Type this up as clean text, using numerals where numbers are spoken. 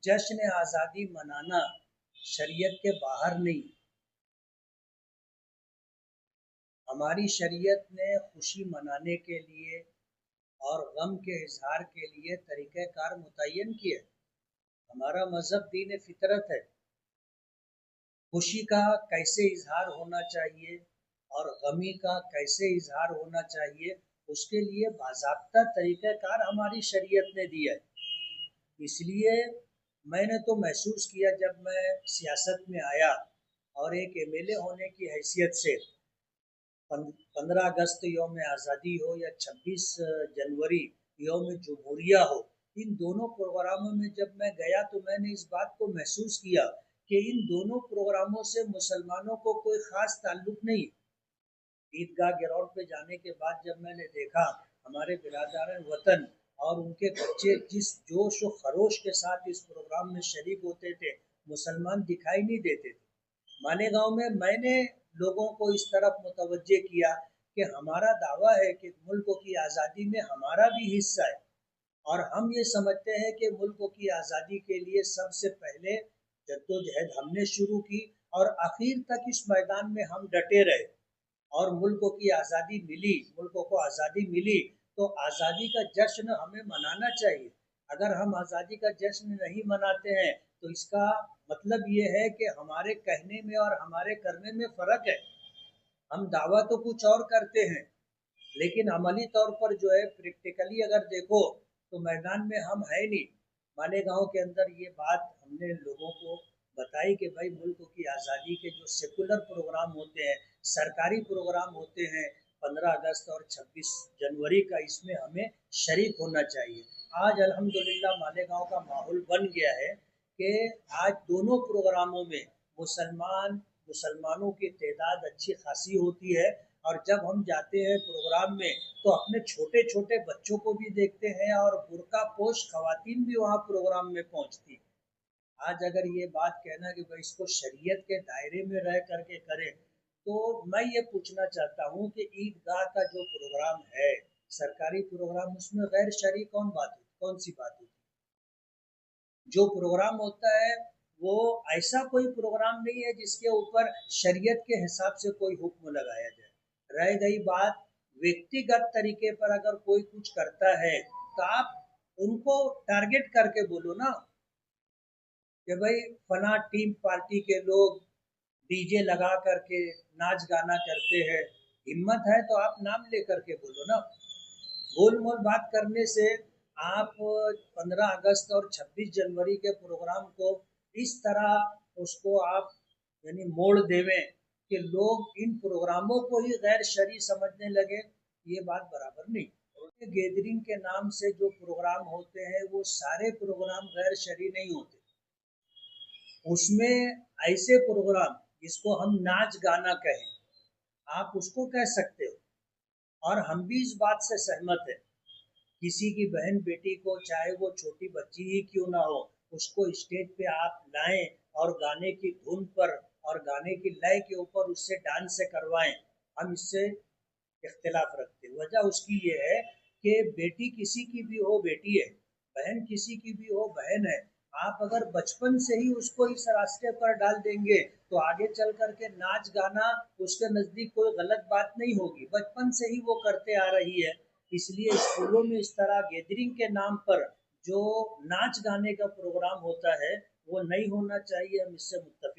जश्न आज़ादी मनाना शरीयत के बाहर नहीं। हमारी शरीयत ने खुशी मनाने के लिए और गम के इजहार के लिए तरीक़ेकार मुतय्यन किए। हमारा मज़हब दीन फितरत है। खुशी का कैसे इजहार होना चाहिए और गमी का कैसे इजहार होना चाहिए, उसके लिए बाज़ाब्ता तरीक़ेकार हमारी शरीयत ने दिया है। इसलिए मैंने तो महसूस किया जब मैं सियासत में आया और एक एमएलए होने की हैसियत से 15 अगस्त यौम आज़ादी हो या 26 जनवरी यौम जमहूरिया हो, इन दोनों प्रोग्रामों में जब मैं गया तो मैंने इस बात को महसूस किया कि इन दोनों प्रोग्रामों से मुसलमानों को कोई ख़ास ताल्लुक़ नहीं। ईदगाह ग्राउंड पे जाने के बाद जब मैंने देखा हमारे बिरादरान वतन और उनके बच्चे जिस जोश व खरोश के साथ इस प्रोग्राम में शरीक होते थे, मुसलमान दिखाई नहीं देते थे। मालेगांव में मैंने लोगों को इस तरफ मुतवज्जे किया कि हमारा दावा है कि मुल्क की आज़ादी में हमारा भी हिस्सा है और हम ये समझते हैं कि मुल्क की आज़ादी के लिए सबसे पहले जद्दोजहद हमने शुरू की और आखिर तक इस मैदान में हम डटे रहे और मुल्क की आज़ादी मिली। मुल्क को आज़ादी मिली तो आज़ादी का जश्न हमें मनाना चाहिए। अगर हम आज़ादी का जश्न नहीं मनाते हैं तो इसका मतलब ये है कि हमारे कहने में और हमारे करने में फ़र्क है। हम दावा तो कुछ और करते हैं, लेकिन अमली तौर पर जो है प्रैक्टिकली अगर देखो तो मैदान में हम है नहीं। मालेगांव के अंदर ये बात हमने लोगों को बताई कि भाई मुल्क की आज़ादी के जो सेकुलर प्रोग्राम होते हैं, सरकारी प्रोग्राम होते हैं 15 अगस्त और 26 जनवरी का, इसमें हमें शरीक होना चाहिए। आज अल्हम्दुलिल्लाह मालेगांव का माहौल बन गया है कि आज दोनों प्रोग्रामों में मुसलमानों की तादाद अच्छी खासी होती है और जब हम जाते हैं प्रोग्राम में तो अपने छोटे छोटे बच्चों को भी देखते हैं और बुर्का पोश खवातीन भी वहाँ प्रोग्राम में पहुँचती हैं। आज अगर ये बात कहना कि भाई इसको शरीयत के दायरे में रह करके करें, तो मैं ये पूछना चाहता हूँ कि ईदगाह का जो प्रोग्राम है सरकारी प्रोग्राम, उसमें गैर शरई कौन सी बात होती है? जो प्रोग्राम होता है वो ऐसा कोई प्रोग्राम नहीं है जिसके ऊपर शरीयत के हिसाब से कोई हुक्म लगाया जाए। रह गई बात व्यक्तिगत तरीके पर अगर कोई कुछ करता है तो आप उनको टारगेट करके बोलो ना कि भाई फला टीम पार्टी के लोग डीजे लगा करके नाच गाना करते हैं। हिम्मत है तो आप नाम लेकर के बोलो ना। गोल मोल बात करने से आप 15 अगस्त और 26 जनवरी के प्रोग्राम को इस तरह उसको आप यानी मोड़ देवें कि लोग इन प्रोग्रामों को ही गैर शरई समझने लगे, ये बात बराबर नहीं। गैदरिंग के नाम से जो प्रोग्राम होते हैं वो सारे प्रोग्राम गैर शरई नहीं होते। उसमें ऐसे प्रोग्राम जिसको हम नाच गाना कहें, आप उसको कह सकते हो और हम भी इस बात से सहमत है। किसी की बहन बेटी को, चाहे वो छोटी बच्ची ही क्यों ना हो, उसको स्टेज पे आप लाएं और गाने की धुन पर और गाने की लय के ऊपर उससे डांस से करवाएं, हम इससे इख्तिलाफ रखते हैं। वजह उसकी ये है कि बेटी किसी की भी हो बेटी है, बहन किसी की भी हो बहन है। आप अगर बचपन से ही उसको इस रास्ते पर डाल देंगे तो आगे चल करके नाच गाना उसके नज़दीक कोई गलत बात नहीं होगी, बचपन से ही वो करते आ रही है। इसलिए स्कूलों में इस तरह गैदरिंग के नाम पर जो नाच गाने का प्रोग्राम होता है वो नहीं होना चाहिए, हम इससे मुत्तफिक।